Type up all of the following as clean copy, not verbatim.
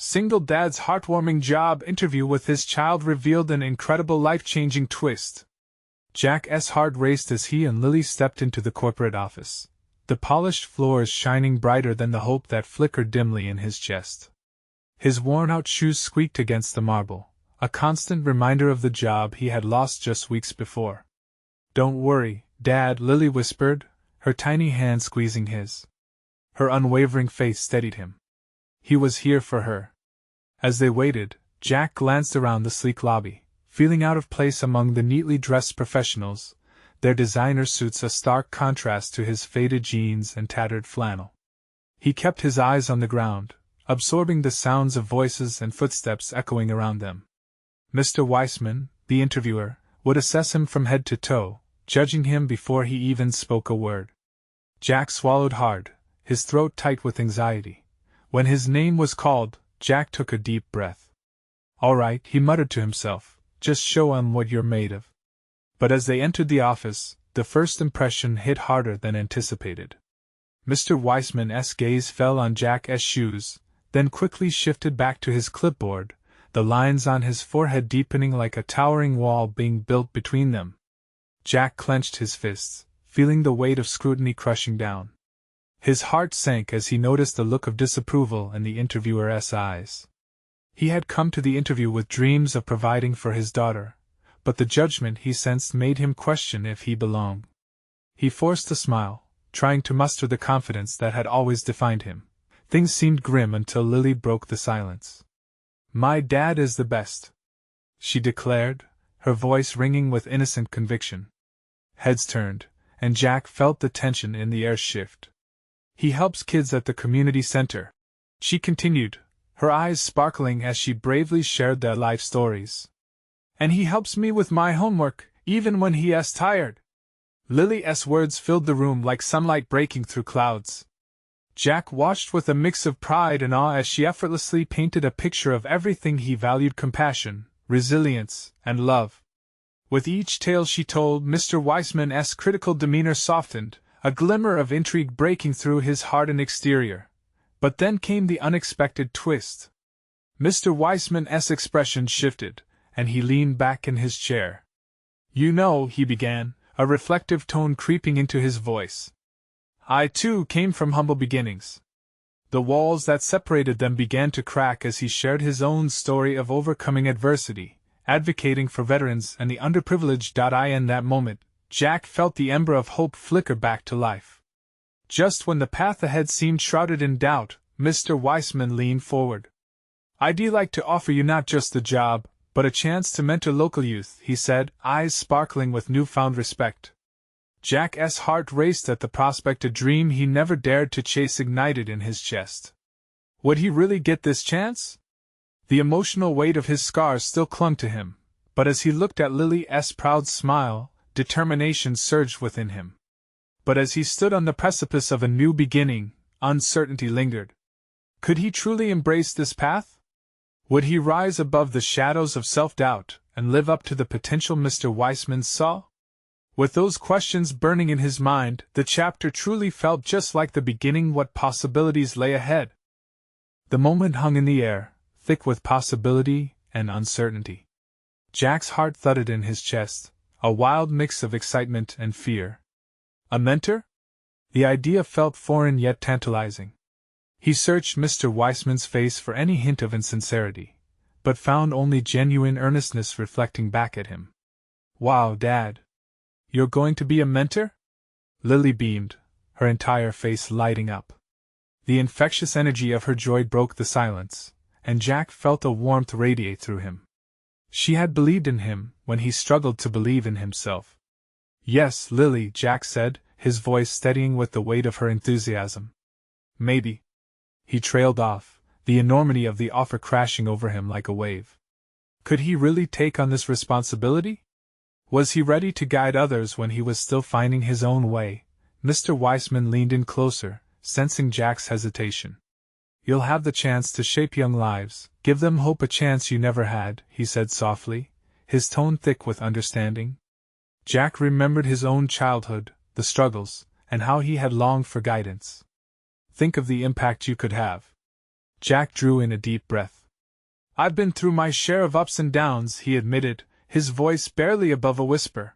Single dad's heartwarming job interview with his child revealed an incredible life-changing twist. Jack's heart raced as he and Lily stepped into the corporate office, the polished floors shining brighter than the hope that flickered dimly in his chest. His worn-out shoes squeaked against the marble, a constant reminder of the job he had lost just weeks before. "Don't worry, Dad," Lily whispered, her tiny hand squeezing his. Her unwavering face steadied him. He was here for her. As they waited, Jack glanced around the sleek lobby, feeling out of place among the neatly dressed professionals, their designer suits a stark contrast to his faded jeans and tattered flannel. He kept his eyes on the ground, absorbing the sounds of voices and footsteps echoing around them. Mr. Weissman, the interviewer, would assess him from head to toe, judging him before he even spoke a word. Jack swallowed hard, his throat tight with anxiety. When his name was called, Jack took a deep breath. "All right," he muttered to himself, "just show 'em what you're made of." But as they entered the office, the first impression hit harder than anticipated. Mr. Weissman's gaze fell on Jack's shoes, then quickly shifted back to his clipboard, the lines on his forehead deepening like a towering wall being built between them. Jack clenched his fists, feeling the weight of scrutiny crushing down. His heart sank as he noticed the look of disapproval in the interviewer's eyes. He had come to the interview with dreams of providing for his daughter, but the judgment he sensed made him question if he belonged. He forced a smile, trying to muster the confidence that had always defined him. Things seemed grim until Lily broke the silence. "My dad is the best," she declared, her voice ringing with innocent conviction. Heads turned, and Jack felt the tension in the air shift. "He helps kids at the community center," she continued, her eyes sparkling as she bravely shared their life stories. "And he helps me with my homework, even when he is tired." Lily's words filled the room like sunlight breaking through clouds. Jack watched with a mix of pride and awe as she effortlessly painted a picture of everything he valued: compassion, resilience, and love. With each tale she told, Mr. Weissman's critical demeanor softened, a glimmer of intrigue breaking through his hardened exterior. But then came the unexpected twist. Mr. Weissman's expression shifted, and he leaned back in his chair. "You know," he began, a reflective tone creeping into his voice, "I too came from humble beginnings." The walls that separated them began to crack as he shared his own story of overcoming adversity, advocating for veterans and the underprivileged. In that moment, Jack felt the ember of hope flicker back to life. Just when the path ahead seemed shrouded in doubt, Mr. Weissman leaned forward. "I'd like to offer you not just the job, but a chance to mentor local youth," he said, eyes sparkling with newfound respect. Jack's heart raced at the prospect. A dream he never dared to chase ignited in his chest. Would he really get this chance? The emotional weight of his scars still clung to him, but as he looked at Lily's proud smile, determination surged within him. But as he stood on the precipice of a new beginning, uncertainty lingered. Could he truly embrace this path? Would he rise above the shadows of self-doubt and live up to the potential Mr. Weissman saw? With those questions burning in his mind, the chapter truly felt just like the beginning. What possibilities lay ahead? The moment hung in the air, thick with possibility and uncertainty. Jack's heart thudded in his chest, a wild mix of excitement and fear. A mentor? The idea felt foreign yet tantalizing. He searched Mr. Weissman's face for any hint of insincerity, but found only genuine earnestness reflecting back at him. "Wow, Dad! You're going to be a mentor?" Lily beamed, her entire face lighting up. The infectious energy of her joy broke the silence, and Jack felt a warmth radiate through him. She had believed in him when he struggled to believe in himself. "Yes, Lily," Jack said, his voice steadying with the weight of her enthusiasm. "Maybe." He trailed off, the enormity of the offer crashing over him like a wave. Could he really take on this responsibility? Was he ready to guide others when he was still finding his own way? Mr. Weissman leaned in closer, sensing Jack's hesitation. "You'll have the chance to shape young lives, give them hope, a chance you never had," he said softly, his tone thick with understanding. Jack remembered his own childhood, the struggles, and how he had longed for guidance. "Think of the impact you could have." Jack drew in a deep breath. I've been through my share of ups and downs, he admitted, his voice barely above a whisper.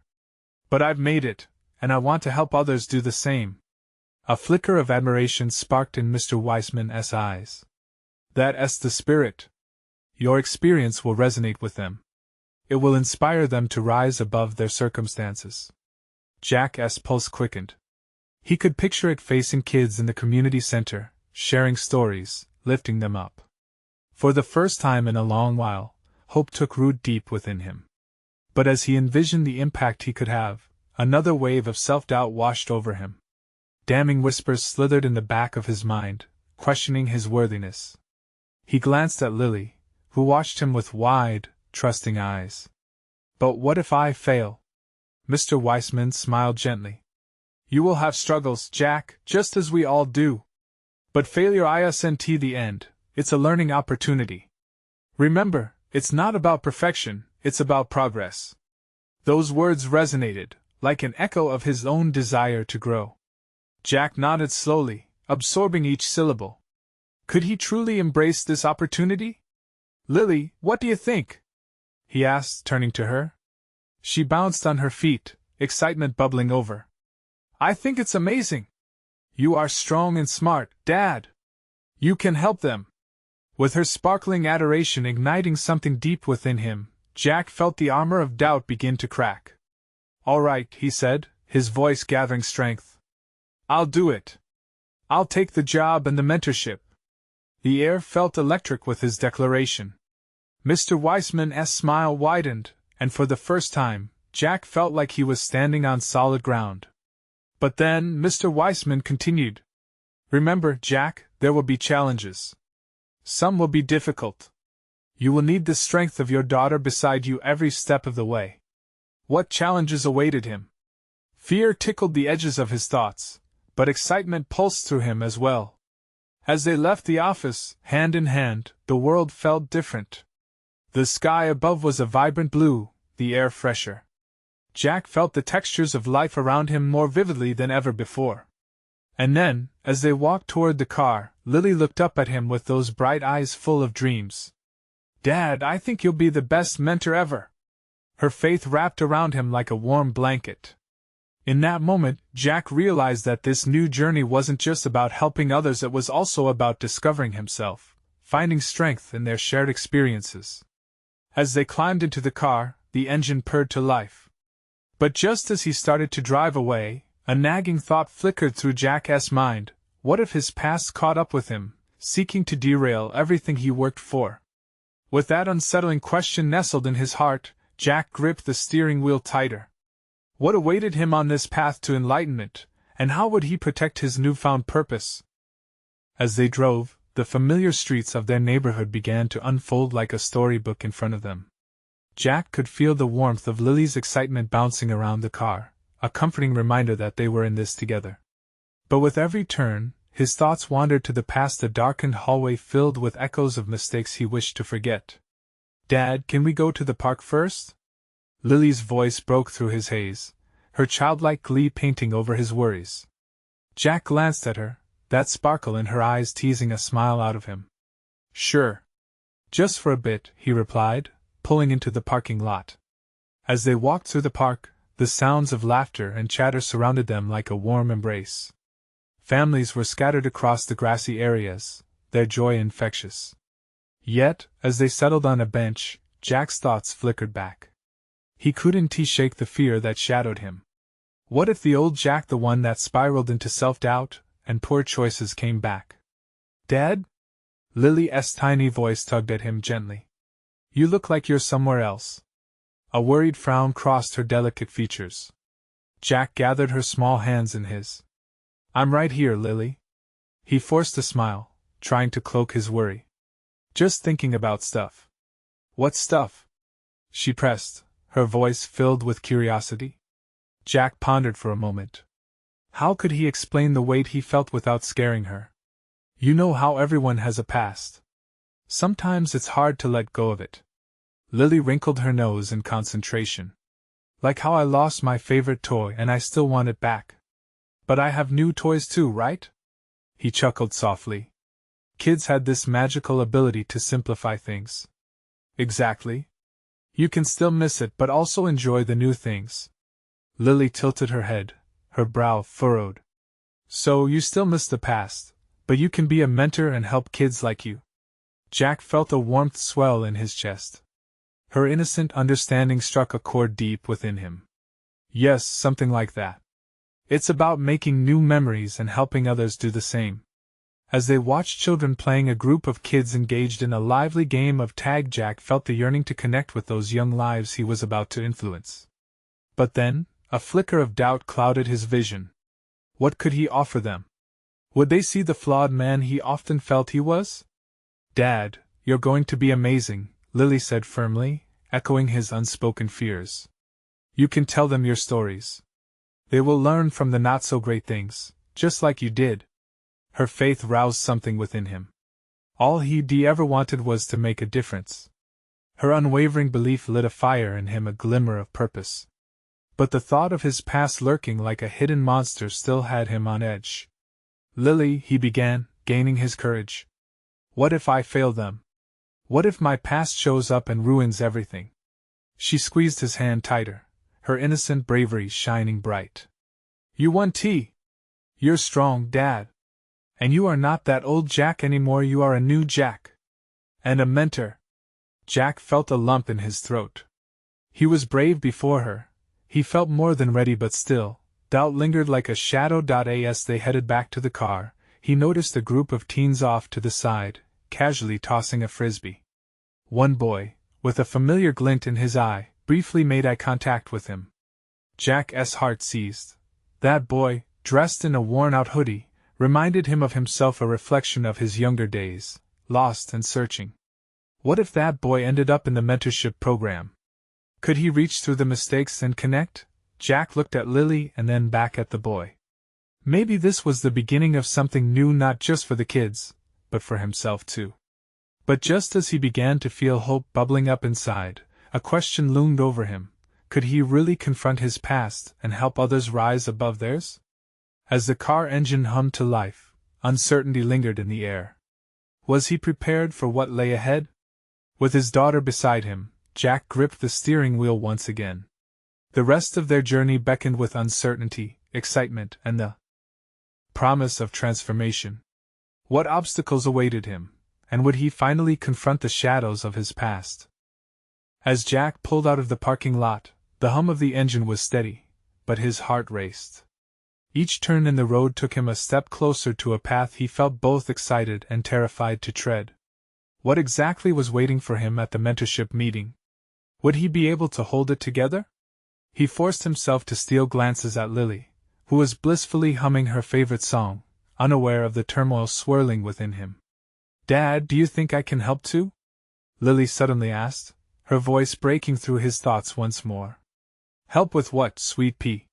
But I've made it, and I want to help others do the same. A flicker of admiration sparked in Mr. Weissman's eyes. That's the spirit. Your experience will resonate with them. It will inspire them to rise above their circumstances. Jack's pulse quickened. He could picture it facing kids in the community center, sharing stories, lifting them up. For the first time in a long while, hope took root deep within him. But as he envisioned the impact he could have, another wave of self-doubt washed over him. Damning whispers slithered in the back of his mind, questioning his worthiness. He glanced at Lily, who watched him with wide, trusting eyes. But what if I fail? Mr. Weissman smiled gently. You will have struggles, Jack, just as we all do. But failure isn't the end, it's a learning opportunity. Remember, it's not about perfection, it's about progress. Those words resonated, like an echo of his own desire to grow. Jack nodded slowly, absorbing each syllable. Could he truly embrace this opportunity? Lily, what do you think? He asked, turning to her. She bounced on her feet, excitement bubbling over. I think it's amazing. You are strong and smart, Dad. You can help them. With her sparkling adoration igniting something deep within him, Jack felt the armor of doubt begin to crack. All right, he said, his voice gathering strength. I'll do it. I'll take the job and the mentorship. The air felt electric with his declaration. Mr. Weissman's smile widened, and for the first time, Jack felt like he was standing on solid ground. But then, Mr. Weissman continued. Remember, Jack, there will be challenges. Some will be difficult. You will need the strength of your daughter beside you every step of the way. What challenges awaited him? Fear tickled the edges of his thoughts, but excitement pulsed through him as well. As they left the office, hand in hand, the world felt different. The sky above was a vibrant blue, the air fresher. Jack felt the textures of life around him more vividly than ever before. And then, as they walked toward the car, Lily looked up at him with those bright eyes full of dreams. Dad, I think you'll be the best mentor ever. Her faith wrapped around him like a warm blanket. In that moment, Jack realized that this new journey wasn't just about helping others, it was also about discovering himself, finding strength in their shared experiences. As they climbed into the car, the engine purred to life. But just as he started to drive away, a nagging thought flickered through Jack's mind. What if his past caught up with him, seeking to derail everything he worked for? With that unsettling question nestled in his heart, Jack gripped the steering wheel tighter. What awaited him on this path to enlightenment, and how would he protect his newfound purpose? As they drove, the familiar streets of their neighborhood began to unfold like a storybook in front of them. Jack could feel the warmth of Lily's excitement bouncing around the car, a comforting reminder that they were in this together. But with every turn, his thoughts wandered to the past, a darkened hallway filled with echoes of mistakes he wished to forget. Dad, can we go to the park first? Lily's voice broke through his haze, her childlike glee painting over his worries. Jack glanced at her, that sparkle in her eyes teasing a smile out of him. Sure. Just for a bit, he replied, pulling into the parking lot. As they walked through the park, the sounds of laughter and chatter surrounded them like a warm embrace. Families were scattered across the grassy areas, their joy infectious. Yet, as they settled on a bench, Jack's thoughts flickered back. He couldn't shake the fear that shadowed him. What if the old Jack, the one that spiraled into self-doubt and poor choices, came back? Dad? Lily's tiny voice tugged at him gently. You look like you're somewhere else. A worried frown crossed her delicate features. Jack gathered her small hands in his. I'm right here, Lily. He forced a smile, trying to cloak his worry. Just thinking about stuff. What stuff? She pressed, her voice filled with curiosity. Jack pondered for a moment. How could he explain the weight he felt without scaring her? You know how everyone has a past. Sometimes it's hard to let go of it. Lily wrinkled her nose in concentration. Like how I lost my favorite toy and I still want it back. But I have new toys too, right? He chuckled softly. Kids had this magical ability to simplify things. Exactly. You can still miss it but also enjoy the new things. Lily tilted her head, her brow furrowed. So you still miss the past, but you can be a mentor and help kids like you. Jack felt a warmth swell in his chest. Her innocent understanding struck a chord deep within him. Yes, something like that. It's about making new memories and helping others do the same. As they watched children playing, a group of kids engaged in a lively game of tag, Jack felt the yearning to connect with those young lives he was about to influence. But then, a flicker of doubt clouded his vision. What could he offer them? Would they see the flawed man he often felt he was? Dad, you're going to be amazing, Lily said firmly, echoing his unspoken fears. You can tell them your stories. They will learn from the not-so-great things, just like you did. Her faith roused something within him. All he'd ever wanted was to make a difference. Her unwavering belief lit a fire in him, a glimmer of purpose. But the thought of his past lurking like a hidden monster still had him on edge. Lily, he began, gaining his courage. What if I fail them? What if my past shows up and ruins everything? She squeezed his hand tighter, her innocent bravery shining bright. You won tea. You're strong, Dad. And you are not that old Jack anymore, you are a new Jack. And a mentor. Jack felt a lump in his throat. He was brave before her. He felt more than ready, but still, doubt lingered like a shadow. As they headed back to the car, he noticed a group of teens off to the side, casually tossing a frisbee. One boy, with a familiar glint in his eye, briefly made eye contact with him. Jack's heart seized. That boy, dressed in a worn-out hoodie, reminded him of himself, a reflection of his younger days, lost and searching. What if that boy ended up in the mentorship program? Could he reach through the mistakes and connect? Jack looked at Lily and then back at the boy. Maybe this was the beginning of something new, not just for the kids, but for himself too. But just as he began to feel hope bubbling up inside, a question loomed over him. Could he really confront his past and help others rise above theirs? As the car engine hummed to life, uncertainty lingered in the air. Was he prepared for what lay ahead? With his daughter beside him, Jack gripped the steering wheel once again. The rest of their journey beckoned with uncertainty, excitement, and the promise of transformation. What obstacles awaited him, and would he finally confront the shadows of his past? As Jack pulled out of the parking lot, the hum of the engine was steady, but his heart raced. Each turn in the road took him a step closer to a path he felt both excited and terrified to tread. What exactly was waiting for him at the mentorship meeting? Would he be able to hold it together? He forced himself to steal glances at Lily, who was blissfully humming her favorite song, unaware of the turmoil swirling within him. Dad, do you think I can help too? Lily suddenly asked, her voice breaking through his thoughts once more. Help with what, sweet pea?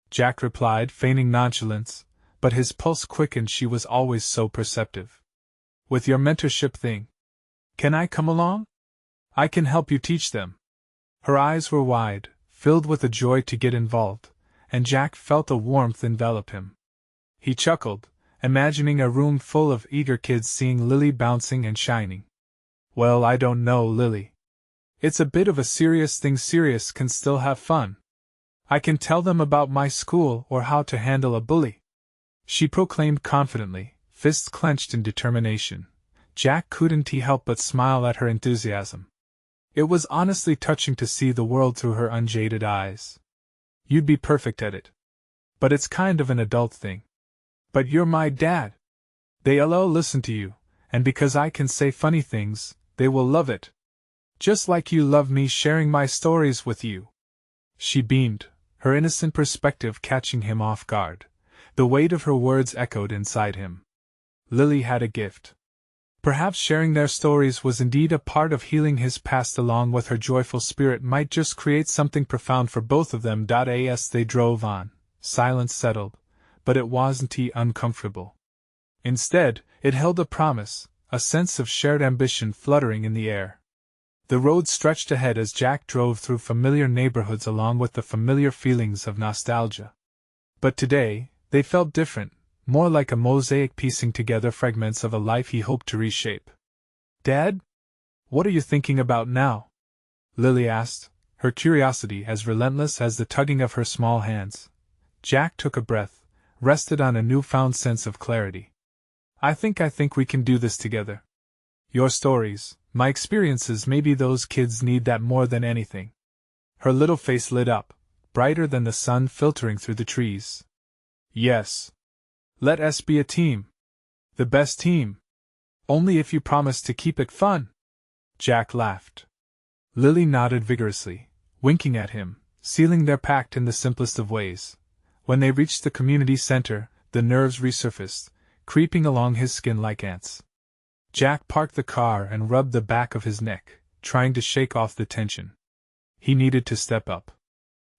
Jack replied, feigning nonchalance, but his pulse quickened. She was always so perceptive. With your mentorship thing. Can I come along? I can help you teach them. Her eyes were wide, filled with a joy to get involved, and Jack felt a warmth envelop him. He chuckled, imagining a room full of eager kids seeing Lily bouncing and shining. Well, I don't know, Lily. It's a bit of a serious thing. Serious can still have fun. I can tell them about my school or how to handle a bully, she proclaimed confidently, fists clenched in determination. Jack couldn't help but smile at her enthusiasm. It was honestly touching to see the world through her unjaded eyes. You'd be perfect at it. But it's kind of an adult thing. But you're my dad. They'll listen to you, and because I can say funny things, they will love it. Just like you love me sharing my stories with you. She beamed, her innocent perspective catching him off guard. The weight of her words echoed inside him. Lily had a gift. Perhaps sharing their stories was indeed a part of healing his past. Along with her joyful spirit might just create something profound for both of them. As they drove on, silence settled, but it wasn't uncomfortable. Instead, it held a promise, a sense of shared ambition fluttering in the air. The road stretched ahead as Jack drove through familiar neighborhoods along with the familiar feelings of nostalgia. But today, they felt different, more like a mosaic piecing together fragments of a life he hoped to reshape. "Dad? What are you thinking about now?" Lily asked, her curiosity as relentless as the tugging of her small hands. Jack took a breath, rested on a newfound sense of clarity. I think we can do this together. Your stories, my experiences, maybe those kids need that more than anything." Her little face lit up, brighter than the sun filtering through the trees. "Yes. Let us be a team. The best team. Only if you promise to keep it fun." Jack laughed. Lily nodded vigorously, winking at him, sealing their pact in the simplest of ways. When they reached the community center, the nerves resurfaced, creeping along his skin like ants. Jack parked the car and rubbed the back of his neck, trying to shake off the tension. He needed to step up.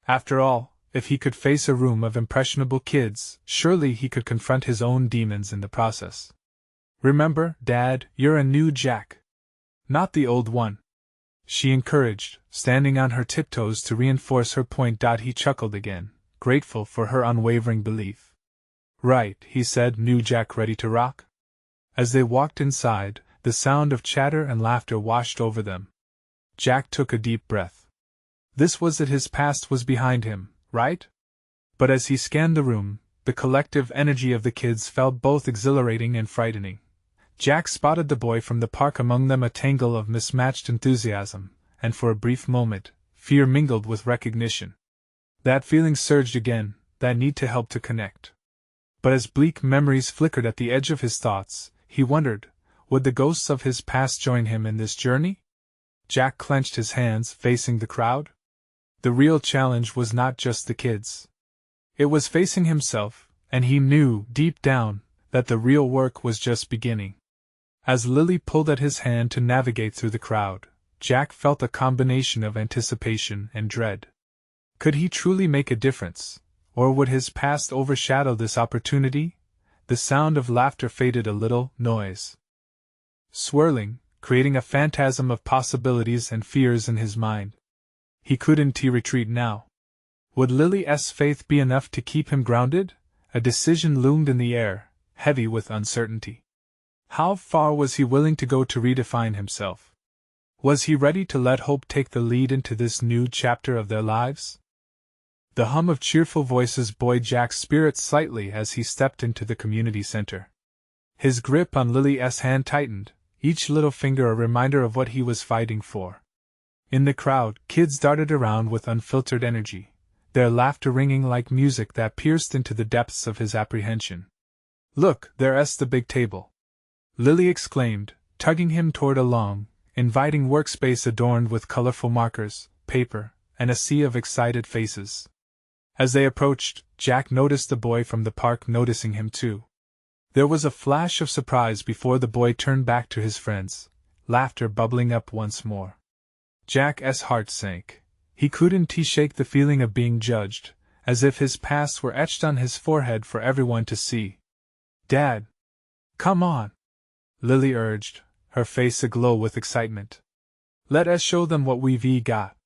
After all, if he could face a room of impressionable kids, surely he could confront his own demons in the process. "Remember, Dad, you're a new Jack. Not the old one," she encouraged, standing on her tiptoes to reinforce her point. He chuckled again, grateful for her unwavering belief. "Right," he said, "new Jack ready to rock?" As they walked inside, the sound of chatter and laughter washed over them. Jack took a deep breath. This was it, his past was behind him, right? But as he scanned the room, the collective energy of the kids felt both exhilarating and frightening. Jack spotted the boy from the park among them, a tangle of mismatched enthusiasm, and for a brief moment, fear mingled with recognition. That feeling surged again, that need to help to connect. But as bleak memories flickered at the edge of his thoughts, he wondered, would the ghosts of his past join him in this journey? Jack clenched his hands, facing the crowd. The real challenge was not just the kids. It was facing himself, and he knew, deep down, that the real work was just beginning. As Lily pulled at his hand to navigate through the crowd, Jack felt a combination of anticipation and dread. Could he truly make a difference, or would his past overshadow this opportunity? The sound of laughter faded a little, noise swirling, creating a phantasm of possibilities and fears in his mind. He couldn't retreat now. Would Lily's faith be enough to keep him grounded? A decision loomed in the air, heavy with uncertainty. How far was he willing to go to redefine himself? Was he ready to let hope take the lead into this new chapter of their lives? The hum of cheerful voices buoyed Jack's spirits slightly as he stepped into the community center. His grip on Lily's hand tightened, each little finger a reminder of what he was fighting for. In the crowd, kids darted around with unfiltered energy, their laughter ringing like music that pierced into the depths of his apprehension. "Look, there's the big table," Lily exclaimed, tugging him toward a long, inviting workspace adorned with colorful markers, paper, and a sea of excited faces. As they approached, Jack noticed the boy from the park noticing him too. There was a flash of surprise before the boy turned back to his friends, laughter bubbling up once more. Jack's heart sank. He couldn't shake the feeling of being judged, as if his past were etched on his forehead for everyone to see. "Dad! Come on!" Lily urged, her face aglow with excitement. "Let us show them what we've got."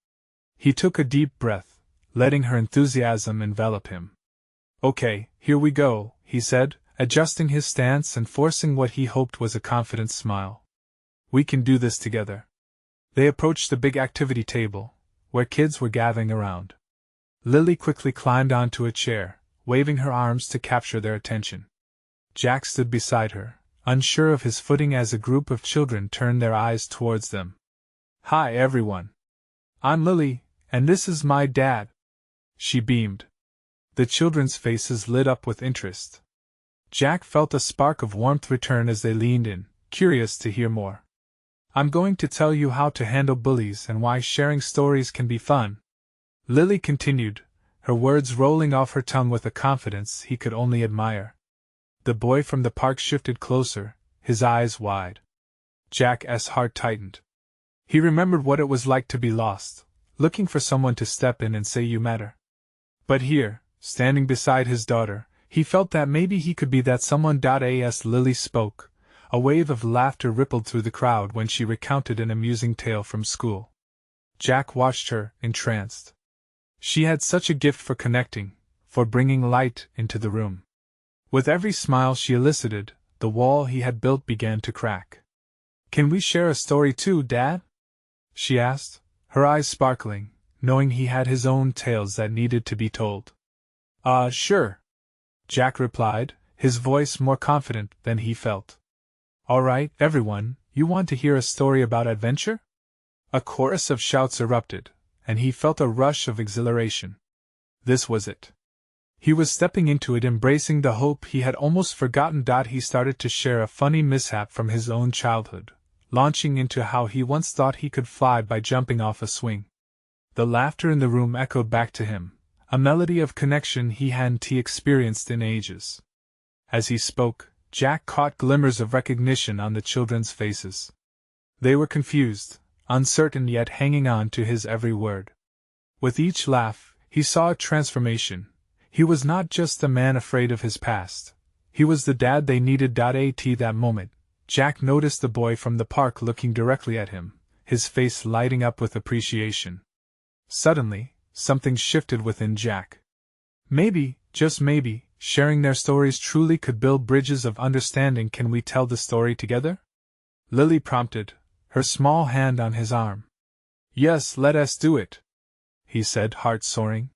He took a deep breath, letting her enthusiasm envelop him. "Okay, here we go," he said, adjusting his stance and forcing what he hoped was a confident smile. "We can do this together." They approached the big activity table, where kids were gathering around. Lily quickly climbed onto a chair, waving her arms to capture their attention. Jack stood beside her, unsure of his footing as a group of children turned their eyes towards them. "Hi everyone. I'm Lily, and this is my dad." She beamed. The children's faces lit up with interest. Jack felt a spark of warmth return as they leaned in, curious to hear more. "I'm going to tell you how to handle bullies and why sharing stories can be fun," Lily continued, her words rolling off her tongue with a confidence he could only admire. The boy from the park shifted closer, his eyes wide. Jack's heart tightened. He remembered what it was like to be lost, looking for someone to step in and say you matter. But here, standing beside his daughter, he felt that maybe he could be that someone. As Lily spoke, a wave of laughter rippled through the crowd when she recounted an amusing tale from school. Jack watched her, entranced. She had such a gift for connecting, for bringing light into the room. With every smile she elicited, the wall he had built began to crack. "Can we share a story too, Dad?" she asked, her eyes sparkling, knowing he had his own tales that needed to be told. Sure," Jack replied, his voice more confident than he felt. "All right, everyone, you want to hear a story about adventure?" A chorus of shouts erupted, and he felt a rush of exhilaration. This was it. He was stepping into it, embracing the hope he had almost forgotten. He started to share a funny mishap from his own childhood, launching into how he once thought he could fly by jumping off a swing. The laughter in the room echoed back to him, a melody of connection he hadn't experienced in ages. As he spoke, Jack caught glimmers of recognition on the children's faces. They were confused, uncertain, yet hanging on to his every word. With each laugh, he saw a transformation. He was not just a man afraid of his past. He was the dad they needed. At that moment, Jack noticed the boy from the park looking directly at him, his face lighting up with appreciation. Suddenly, something shifted within Jack. Maybe, just maybe, sharing their stories truly could build bridges of understanding. "Can we tell the story together?" Lily prompted, her small hand on his arm. "Yes, let us do it," he said, heart soaring.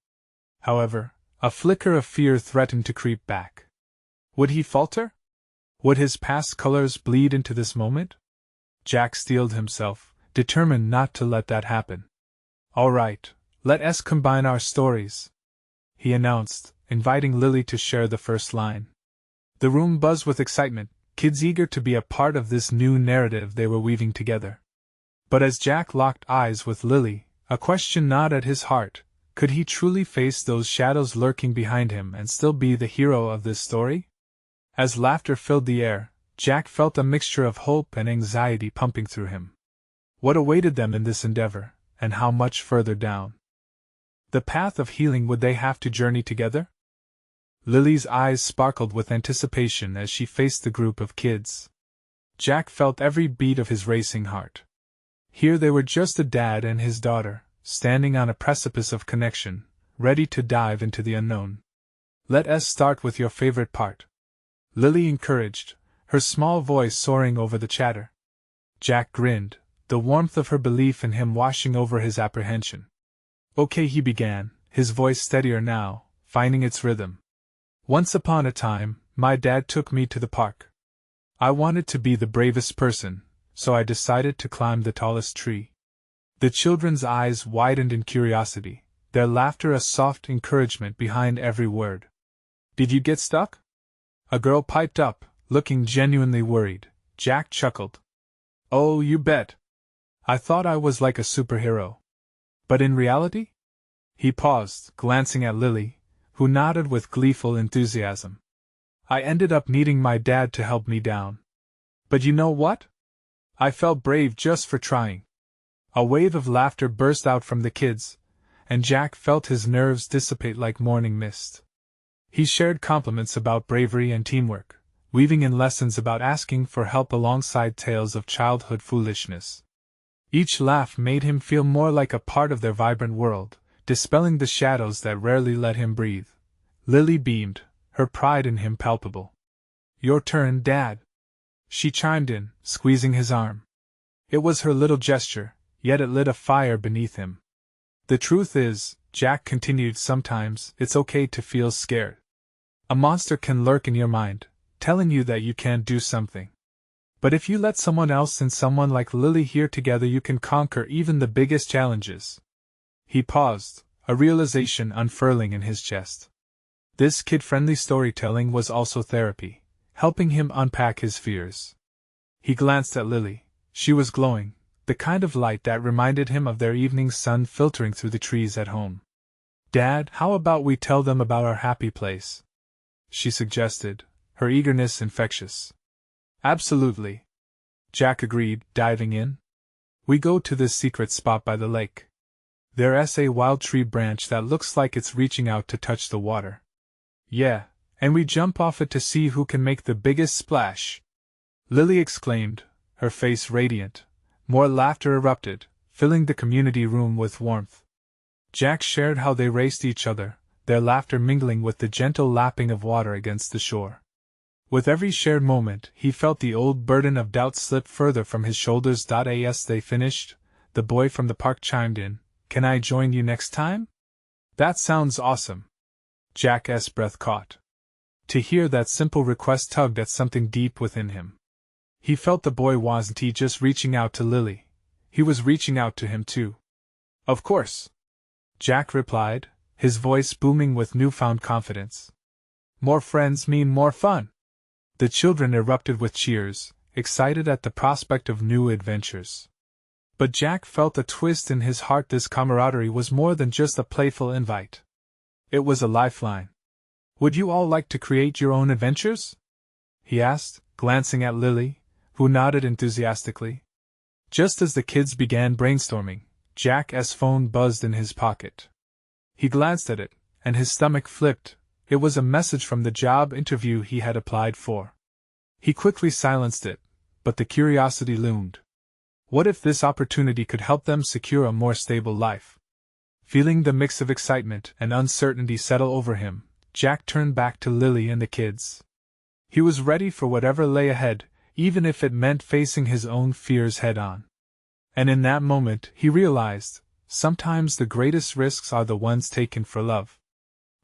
However, a flicker of fear threatened to creep back. Would he falter? Would his past colors bleed into this moment? Jack steeled himself, determined not to let that happen. "All right, let us combine our stories," he announced, inviting Lily to share the first line. The room buzzed with excitement, kids eager to be a part of this new narrative they were weaving together. But as Jack locked eyes with Lily, a question gnawed at his heart. Could he truly face those shadows lurking behind him and still be the hero of this story? As laughter filled the air, Jack felt a mixture of hope and anxiety pumping through him. What awaited them in this endeavor, and how much further down the path of healing would they have to journey together? Lily's eyes sparkled with anticipation as she faced the group of kids. Jack felt every beat of his racing heart. Here they were, just a dad and his daughter, standing on a precipice of connection, ready to dive into the unknown. "Let us start with your favorite part," Lily encouraged, her small voice soaring over the chatter. Jack grinned, the warmth of her belief in him washing over his apprehension. "Okay," he began, his voice steadier now, finding its rhythm. "Once upon a time, my dad took me to the park. I wanted to be the bravest person, so I decided to climb the tallest tree." The children's eyes widened in curiosity, their laughter a soft encouragement behind every word. "Did you get stuck?" a girl piped up, looking genuinely worried. Jack chuckled. "Oh, you bet. I thought I was like a superhero. But in reality?" He paused, glancing at Lily, who nodded with gleeful enthusiasm. "I ended up needing my dad to help me down. But you know what? I felt brave just for trying." A wave of laughter burst out from the kids, and Jack felt his nerves dissipate like morning mist. He shared compliments about bravery and teamwork, weaving in lessons about asking for help alongside tales of childhood foolishness. Each laugh made him feel more like a part of their vibrant world, dispelling the shadows that rarely let him breathe. Lily beamed, her pride in him palpable. "Your turn, Dad," she chimed in, squeezing his arm. It was her little gesture, yet it lit a fire beneath him. "The truth is," Jack continued, "sometimes it's okay to feel scared. A monster can lurk in your mind, telling you that you can't do something. But if you let someone else and someone like Lily here together, you can conquer even the biggest challenges." He paused, a realization unfurling in his chest. This kid-friendly storytelling was also therapy, helping him unpack his fears. He glanced at Lily. She was glowing, the kind of light that reminded him of their evening sun filtering through the trees at home. "Dad, how about we tell them about our happy place?" she suggested, her eagerness infectious. "Absolutely," Jack agreed, diving in. "We go to this secret spot by the lake. There's a wild tree branch that looks like it's reaching out to touch the water. Yeah, and we jump off it to see who can make the biggest splash," Lily exclaimed, her face radiant. More laughter erupted, filling the community room with warmth. Jack shared how they raced each other, their laughter mingling with the gentle lapping of water against the shore. With every shared moment, he felt the old burden of doubt slip further from his shoulders. As they finished, the boy from the park chimed in, "Can I join you next time?" "That sounds awesome." Jack's breath caught. To hear that simple request tugged at something deep within him. He felt the boy wasn't just reaching out to Lily, he was reaching out to him too. "Of course," Jack replied, his voice booming with newfound confidence. "More friends mean more fun." The children erupted with cheers, excited at the prospect of new adventures. But Jack felt a twist in his heart. This camaraderie was more than just a playful invite. It was a lifeline. "Would you all like to create your own adventures?" he asked, glancing at Lily, who nodded enthusiastically. Just as the kids began brainstorming, Jack's phone buzzed in his pocket. He glanced at it, and his stomach flipped. It was a message from the job interview he had applied for. He quickly silenced it, but the curiosity loomed. What if this opportunity could help them secure a more stable life? Feeling the mix of excitement and uncertainty settle over him, Jack turned back to Lily and the kids. He was ready for whatever lay ahead, even if it meant facing his own fears head-on. And in that moment, he realized, sometimes the greatest risks are the ones taken for love.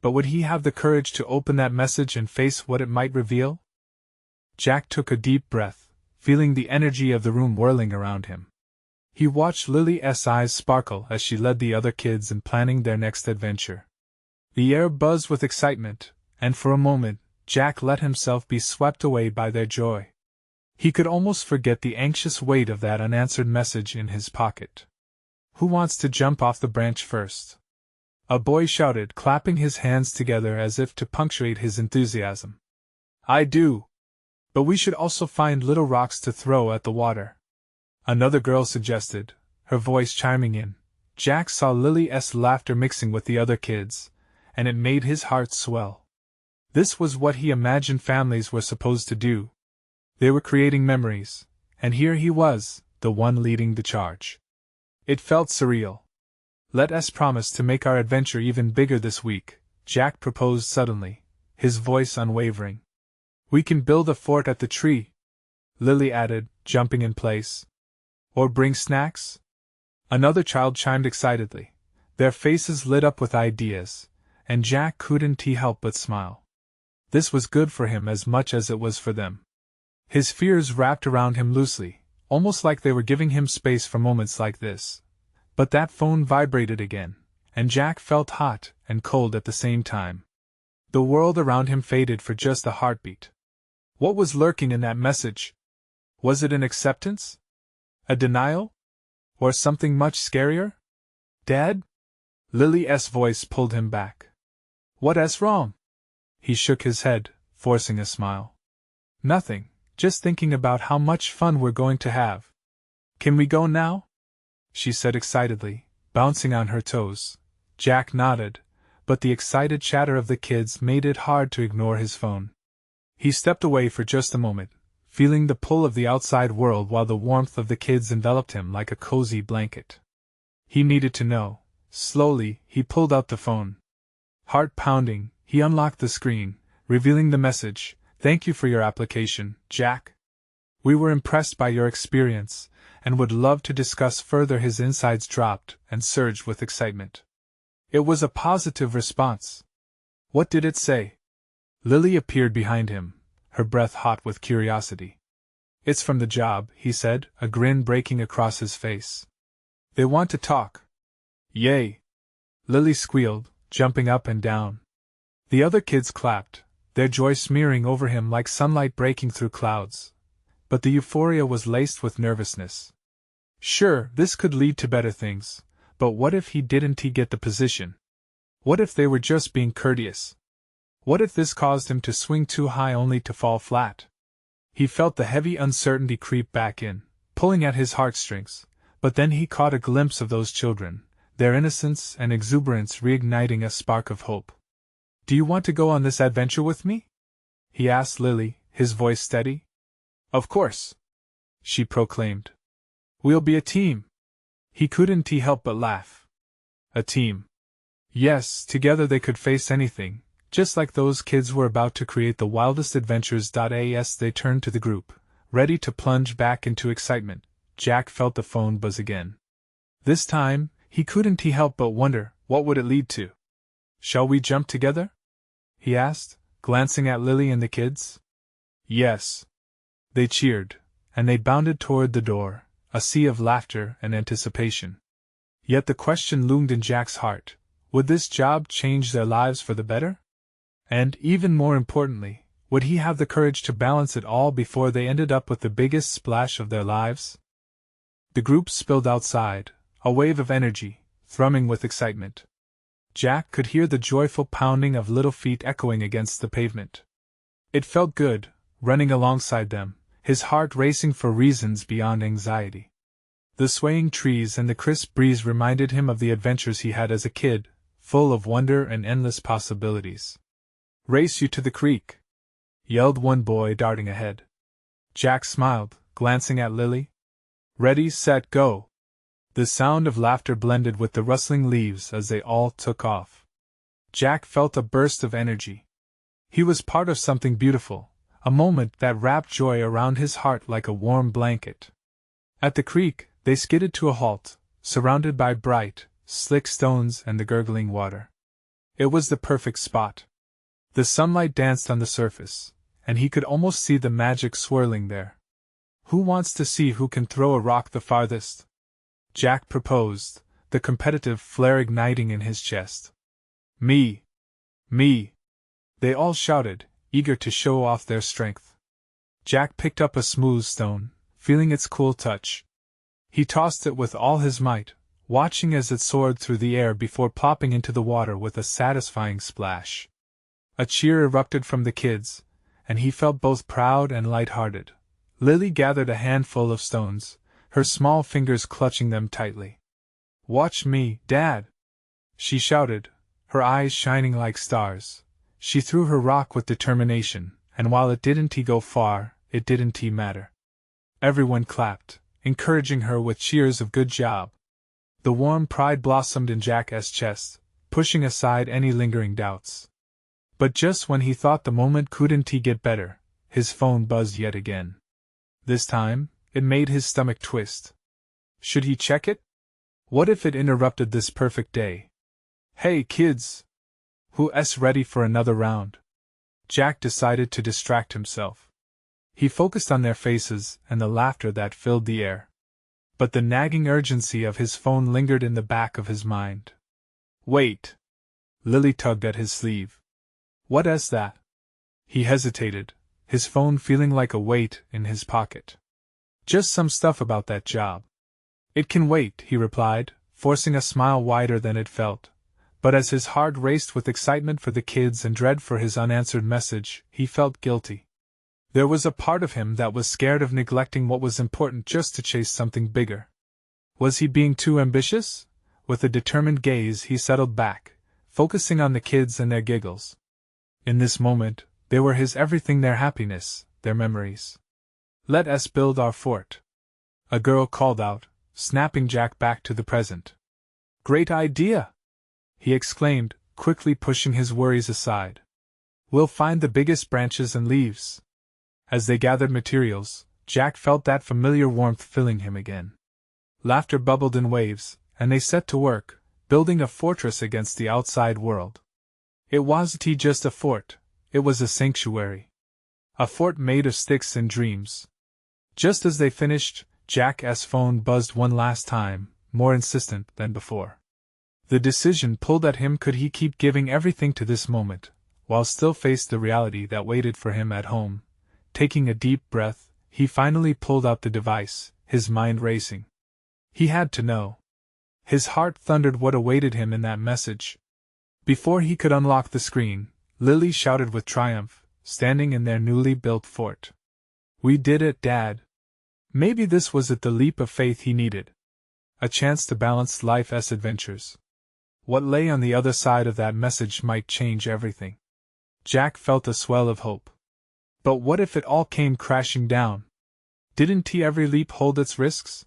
But would he have the courage to open that message and face what it might reveal? Jack took a deep breath, feeling the energy of the room whirling around him. He watched Lily's eyes sparkle as she led the other kids in planning their next adventure. The air buzzed with excitement, and for a moment, Jack let himself be swept away by their joy. He could almost forget the anxious weight of that unanswered message in his pocket. "Who wants to jump off the branch first?" a boy shouted, clapping his hands together as if to punctuate his enthusiasm. "I do. But we should also find little rocks to throw at the water," another girl suggested, her voice chiming in. Jack saw Lily's laughter mixing with the other kids, and it made his heart swell. This was what he imagined families were supposed to do. They were creating memories, and here he was, the one leading the charge. It felt surreal. "Let us promise to make our adventure even bigger this week," Jack proposed suddenly, his voice unwavering. "We can build a fort at the tree," Lily added, jumping in place. "Or bring snacks?" another child chimed excitedly. Their faces lit up with ideas, and Jack couldn't help but smile. This was good for him as much as it was for them. His fears wrapped around him loosely, almost like they were giving him space for moments like this. But that phone vibrated again, and Jack felt hot and cold at the same time. The world around him faded for just a heartbeat. What was lurking in that message? Was it an acceptance? A denial? Or something much scarier? "Dad?" Lily's voice pulled him back. "What's wrong?" He shook his head, forcing a smile. "Nothing, just thinking about how much fun we're going to have." "Can we go now?" she said excitedly, bouncing on her toes. Jack nodded, but the excited chatter of the kids made it hard to ignore his phone. He stepped away for just a moment, feeling the pull of the outside world while the warmth of the kids enveloped him like a cozy blanket. He needed to know. Slowly, he pulled out the phone. Heart pounding, he unlocked the screen, revealing the message, "Thank you for your application, Jack. We were impressed by your experience, and would love to discuss further." His insides dropped and surged with excitement. It was a positive response. What did it say? Lily appeared behind him, her breath hot with curiosity. "It's from the job," he said, a grin breaking across his face. "They want to talk." "Yay!" Lily squealed, jumping up and down. The other kids clapped, their joy smearing over him like sunlight breaking through clouds. But the euphoria was laced with nervousness. Sure, this could lead to better things, but what if he didn't get the position? What if they were just being courteous? What if this caused him to swing too high only to fall flat? He felt the heavy uncertainty creep back in, pulling at his heartstrings, but then he caught a glimpse of those children, their innocence and exuberance reigniting a spark of hope. "Do you want to go on this adventure with me?" he asked Lily, his voice steady. "Of course," she proclaimed. "We'll be a team." He couldn't help but laugh. A team. Yes, together they could face anything, Just like those kids were about to create the wildest adventures. As they turned to the group, ready to plunge back into excitement, Jack felt the phone buzz again. This time, he couldn't help but wonder, what would it lead to? "Shall we jump together?" he asked, glancing at Lily and the kids. "Yes." They cheered, and they bounded toward the door, a sea of laughter and anticipation. Yet the question loomed in Jack's heart, would this job change their lives for the better? And, even more importantly, would he have the courage to balance it all before they ended up with the biggest splash of their lives? The group spilled outside, a wave of energy, thrumming with excitement. Jack could hear the joyful pounding of little feet echoing against the pavement. It felt good, running alongside them, his heart racing for reasons beyond anxiety. The swaying trees and the crisp breeze reminded him of the adventures he had as a kid, full of wonder and endless possibilities. "Race you to the creek!" yelled one boy, darting ahead. Jack smiled, glancing at Lily. "Ready, set, go!" The sound of laughter blended with the rustling leaves as they all took off. Jack felt a burst of energy. He was part of something beautiful, a moment that wrapped joy around his heart like a warm blanket. At the creek, they skidded to a halt, surrounded by bright, slick stones and the gurgling water. It was the perfect spot. The sunlight danced on the surface, and he could almost see the magic swirling there. "Who wants to see who can throw a rock the farthest?" Jack proposed, the competitive flare igniting in his chest. "Me! Me!" they all shouted, eager to show off their strength. Jack picked up a smooth stone, feeling its cool touch. He tossed it with all his might, watching as it soared through the air before plopping into the water with a satisfying splash. A cheer erupted from the kids, and he felt both proud and light-hearted. Lily gathered a handful of stones, her small fingers clutching them tightly. "Watch me, Dad!" she shouted, her eyes shining like stars. She threw her rock with determination, and while it didn't go far, it didn't matter. Everyone clapped, encouraging her with cheers of "good job." The warm pride blossomed in Jack's chest, pushing aside any lingering doubts. But just when he thought the moment couldn't get better, his phone buzzed yet again. This time, it made his stomach twist. Should he check it? What if it interrupted this perfect day? "Hey kids! Who's ready for another round?" Jack decided to distract himself. He focused on their faces and the laughter that filled the air. But the nagging urgency of his phone lingered in the back of his mind. "Wait!" Lily tugged at his sleeve. "What's that?" He hesitated, his phone feeling like a weight in his pocket. "Just some stuff about that job." "It can wait," he replied, forcing a smile wider than it felt. But as his heart raced with excitement for the kids and dread for his unanswered message, he felt guilty. There was a part of him that was scared of neglecting what was important just to chase something bigger. Was he being too ambitious? With a determined gaze he settled back, focusing on the kids and their giggles. In this moment, they were his everything, their happiness, their memories. "Let us build our fort," a girl called out, snapping Jack back to the present. "Great idea!" he exclaimed, quickly pushing his worries aside. "We'll find the biggest branches and leaves." As they gathered materials, Jack felt that familiar warmth filling him again. Laughter bubbled in waves, and they set to work, building a fortress against the outside world. It wasn't just a fort, it was a sanctuary. A fort made of sticks and dreams. Just as they finished, Jack's phone buzzed one last time, more insistent than before. The decision pulled at him. Could he keep giving everything to this moment, while still face the reality that waited for him at home? Taking a deep breath, he finally pulled out the device, his mind racing. He had to know. His heart thundered what awaited him in that message. Before he could unlock the screen, Lily shouted with triumph, standing in their newly built fort. "We did it, Dad!" Maybe this was the leap of faith he needed. A chance to balance life's adventures. What lay on the other side of that message might change everything. Jack felt a swell of hope. But what if it all came crashing down? Didn't every leap hold its risks?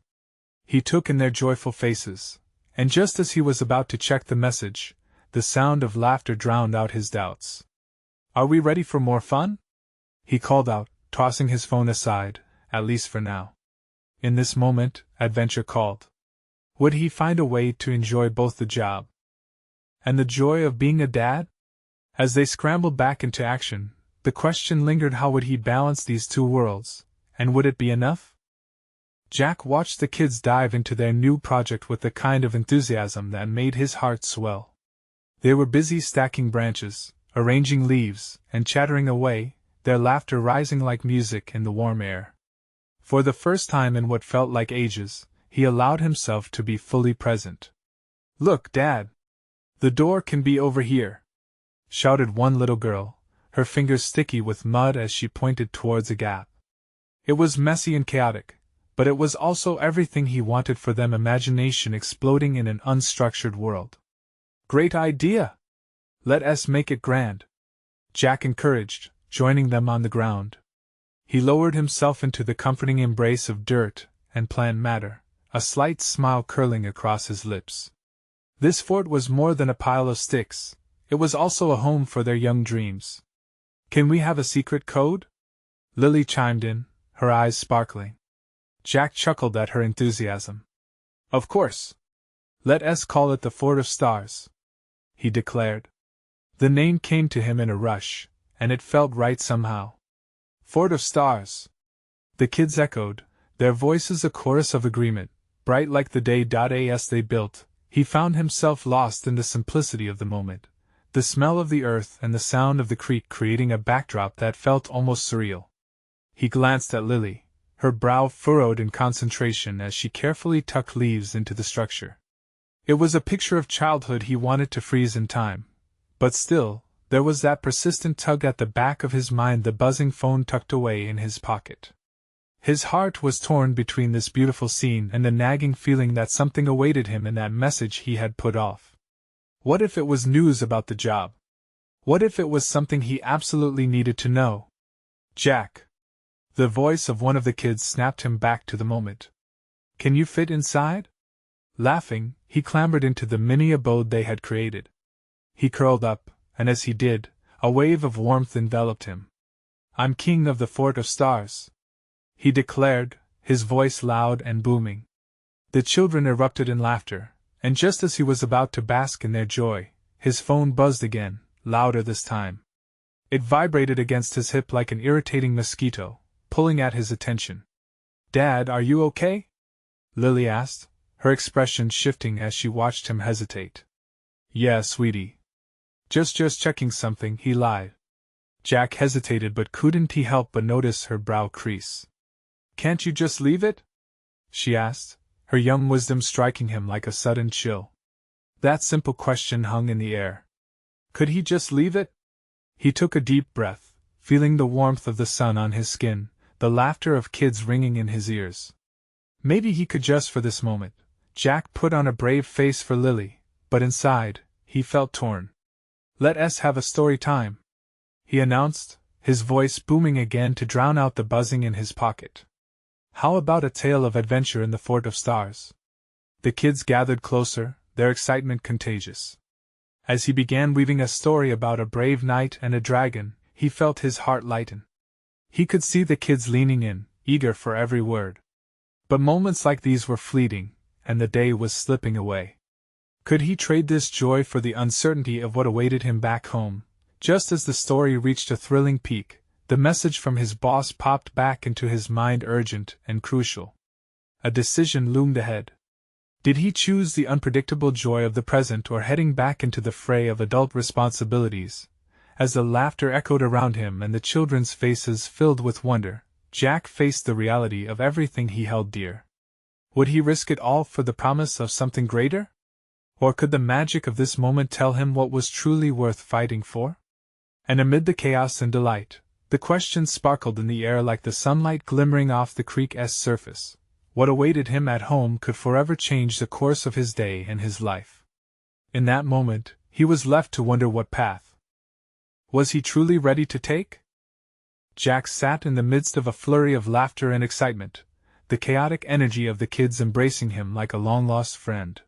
He took in their joyful faces, and just as he was about to check the message, the sound of laughter drowned out his doubts. Are we ready for more fun? He called out, tossing his phone aside, at least for now. In this moment, adventure called. Would he find a way to enjoy both the job and the joy of being a dad? As they scrambled back into action, the question lingered: how would he balance these two worlds, and would it be enough? Jack watched the kids dive into their new project with the kind of enthusiasm that made his heart swell. They were busy stacking branches, arranging leaves, and chattering away, their laughter rising like music in the warm air. For the first time in what felt like ages, he allowed himself to be fully present. "Look, Dad! The door can be over here!" shouted one little girl, her fingers sticky with mud as she pointed towards a gap. It was messy and chaotic, but it was also everything he wanted for them: imagination exploding in an unstructured world. "Great idea! Let us make it grand," Jack encouraged, joining them on the ground. He lowered himself into the comforting embrace of dirt and plant matter, a slight smile curling across his lips. This fort was more than a pile of sticks, it was also a home for their young dreams. "Can we have a secret code?" Lily chimed in, her eyes sparkling. Jack chuckled at her enthusiasm. "Of course! Let us call it the Fort of Stars," he declared. The name came to him in a rush, and it felt right somehow. "Fort of Stars!" The kids echoed, their voices a chorus of agreement, bright like the day as they built. He found himself lost in the simplicity of the moment, the smell of the earth and the sound of the creek creating a backdrop that felt almost surreal. He glanced at Lily, her brow furrowed in concentration as she carefully tucked leaves into the structure. It was a picture of childhood he wanted to freeze in time, but still, there was that persistent tug at the back of his mind, the buzzing phone tucked away in his pocket. His heart was torn between this beautiful scene and the nagging feeling that something awaited him in that message he had put off. What if it was news about the job? What if it was something he absolutely needed to know? "Jack!" The voice of one of the kids snapped him back to the moment. "Can you fit inside?" Laughing, he clambered into the mini abode they had created. He curled up, and as he did, a wave of warmth enveloped him. "I'm king of the Fort of Stars," he declared, his voice loud and booming. The children erupted in laughter, and just as he was about to bask in their joy, his phone buzzed again, louder this time. It vibrated against his hip like an irritating mosquito, pulling at his attention. "Dad, are you okay?" Lily asked, her expression shifting as she watched him hesitate. "Yeah, sweetie. Just checking something," he lied. Jack hesitated, but couldn't he help but notice her brow crease. "Can't you just leave it?" she asked, her young wisdom striking him like a sudden chill. That simple question hung in the air. Could he just leave it? He took a deep breath, feeling the warmth of the sun on his skin, the laughter of kids ringing in his ears. Maybe he could just for this moment. Jack put on a brave face for Lily, but inside, he felt torn. "Let us have a story time," he announced, his voice booming again to drown out the buzzing in his pocket. "How about a tale of adventure in the Fort of Stars?" The kids gathered closer, their excitement contagious. As he began weaving a story about a brave knight and a dragon, he felt his heart lighten. He could see the kids leaning in, eager for every word. But moments like these were fleeting, and the day was slipping away. Could he trade this joy for the uncertainty of what awaited him back home? Just as the story reached a thrilling peak, the message from his boss popped back into his mind, urgent and crucial. A decision loomed ahead. Did he choose the unpredictable joy of the present or heading back into the fray of adult responsibilities? As the laughter echoed around him and the children's faces filled with wonder, Jack faced the reality of everything he held dear. Would he risk it all for the promise of something greater? Or could the magic of this moment tell him what was truly worth fighting for? And amid the chaos and delight, the question sparkled in the air like the sunlight glimmering off the creek's surface. What awaited him at home could forever change the course of his day and his life. In that moment, he was left to wonder what path. Was he truly ready to take? Jack sat in the midst of a flurry of laughter and excitement, the chaotic energy of the kids embracing him like a long-lost friend.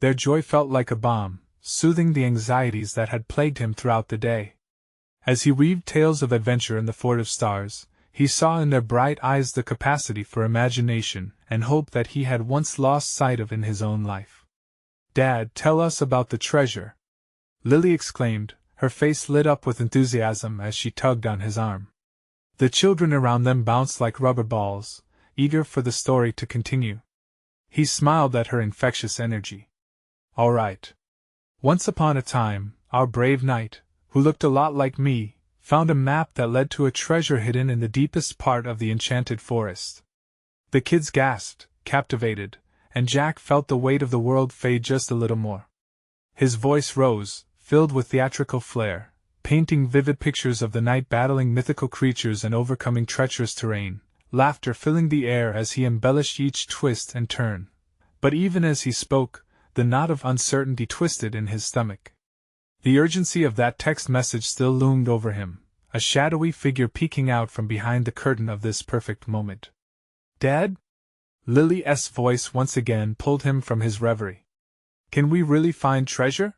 Their joy felt like a balm, soothing the anxieties that had plagued him throughout the day. As he weaved tales of adventure in the Fort of Stars, he saw in their bright eyes the capacity for imagination and hope that he had once lost sight of in his own life. "Dad, tell us about the treasure!" Lily exclaimed, her face lit up with enthusiasm as she tugged on his arm. The children around them bounced like rubber balls, eager for the story to continue. He smiled at her infectious energy. "All right. Once upon a time, our brave knight, who looked a lot like me, found a map that led to a treasure hidden in the deepest part of the enchanted forest." The kids gasped, captivated, and Jack felt the weight of the world fade just a little more. His voice rose, filled with theatrical flair, painting vivid pictures of the knight battling mythical creatures and overcoming treacherous terrain, laughter filling the air as he embellished each twist and turn. But even as he spoke, the knot of uncertainty twisted in his stomach. The urgency of that text message still loomed over him, a shadowy figure peeking out from behind the curtain of this perfect moment. "Dad?" Lily's voice once again pulled him from his reverie. "Can we really find treasure?"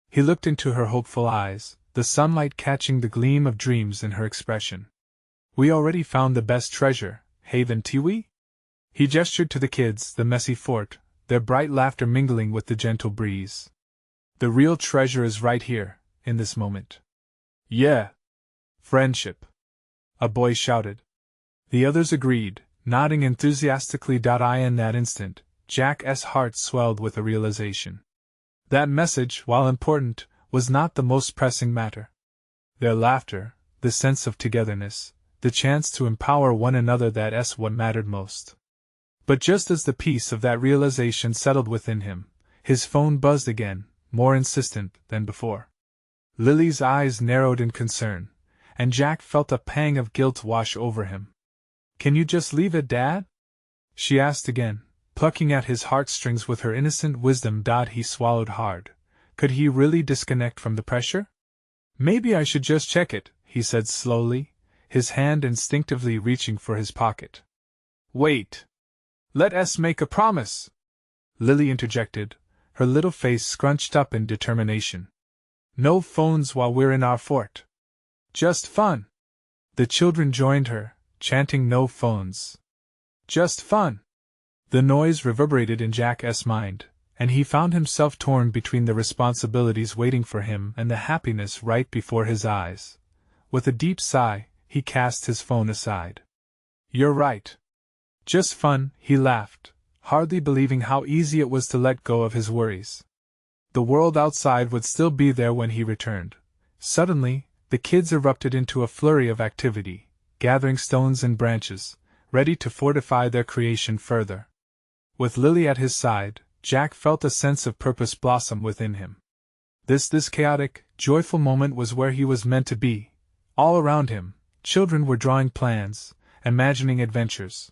He looked into her hopeful eyes, the sunlight catching the gleam of dreams in her expression. "We already found the best treasure, haven't we?" He gestured to the kids, the messy fort, their bright laughter mingling with the gentle breeze. "The real treasure is right here, in this moment." "Yeah. Friendship," a boy shouted. The others agreed, nodding enthusiastically. In that instant, Jack's heart swelled with a realization. That message, while important, was not the most pressing matter. Their laughter, the sense of togetherness, the chance to empower one another, that's what mattered most. But just as the peace of that realization settled within him, his phone buzzed again, more insistent than before. Lily's eyes narrowed in concern, and Jack felt a pang of guilt wash over him. "Can you just leave it, Dad?" she asked again, plucking at his heartstrings with her innocent wisdom. He swallowed hard. Could he really disconnect from the pressure? "Maybe I should just check it," he said slowly, his hand instinctively reaching for his pocket. "Wait. Let us make a promise," Lily interjected, her little face scrunched up in determination. "No phones while we're in our fort. Just fun." The children joined her, chanting "no phones. Just fun." The noise reverberated in Jack's mind, and he found himself torn between the responsibilities waiting for him and the happiness right before his eyes. With a deep sigh, he cast his phone aside. "You're right. Just fun," he laughed, hardly believing how easy it was to let go of his worries. The world outside would still be there when he returned. Suddenly, the kids erupted into a flurry of activity, gathering stones and branches, ready to fortify their creation further. With Lily at his side, Jack felt a sense of purpose blossom within him. This chaotic, joyful moment was where he was meant to be. All around him, children were drawing plans, imagining adventures.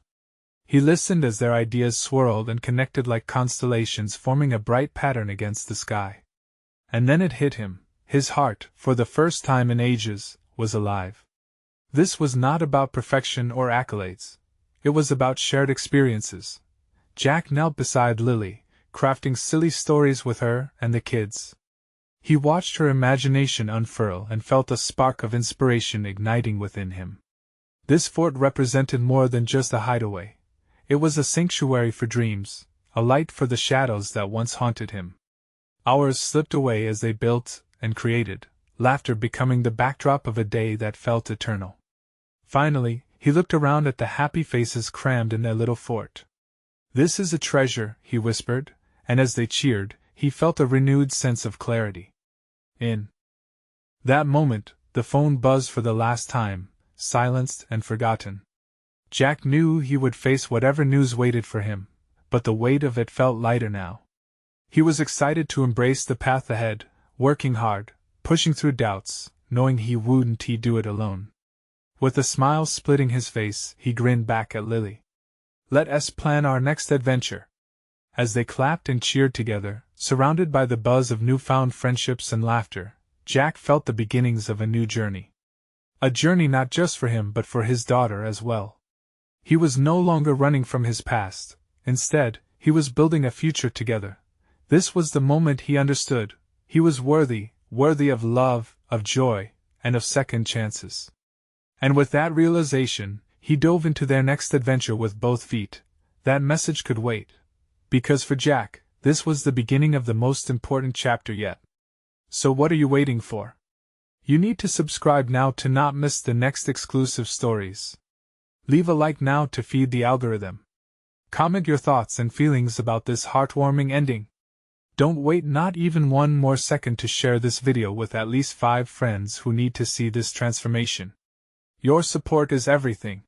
He listened as their ideas swirled and connected like constellations, forming a bright pattern against the sky. And then it hit him. His heart, for the first time in ages, was alive. This was not about perfection or accolades. It was about shared experiences. Jack knelt beside Lily, crafting silly stories with her and the kids. He watched her imagination unfurl and felt a spark of inspiration igniting within him. This fort represented more than just a hideaway. It was a sanctuary for dreams, a light for the shadows that once haunted him. Hours slipped away as they built and created, laughter becoming the backdrop of a day that felt eternal. Finally, he looked around at the happy faces crammed in their little fort. "This is a treasure," he whispered, and as they cheered, he felt a renewed sense of clarity. In that moment, the phone buzzed for the last time, silenced and forgotten. Jack knew he would face whatever news waited for him, but the weight of it felt lighter now. He was excited to embrace the path ahead, working hard, pushing through doubts, knowing he wouldn't do it alone. With a smile splitting his face, he grinned back at Lily. "Let us plan our next adventure." As they clapped and cheered together, surrounded by the buzz of newfound friendships and laughter, Jack felt the beginnings of a new journey. A journey not just for him but for his daughter as well. He was no longer running from his past. Instead, he was building a future together. This was the moment he understood. He was worthy of love, of joy, and of second chances. And with that realization, he dove into their next adventure with both feet. That message could wait. Because for Jack, this was the beginning of the most important chapter yet. So what are you waiting for? You need to subscribe now to not miss the next exclusive stories. Leave a like now to feed the algorithm. Comment your thoughts and feelings about this heartwarming ending. Don't wait not even one more second to share this video with at least 5 friends who need to see this transformation. Your support is everything.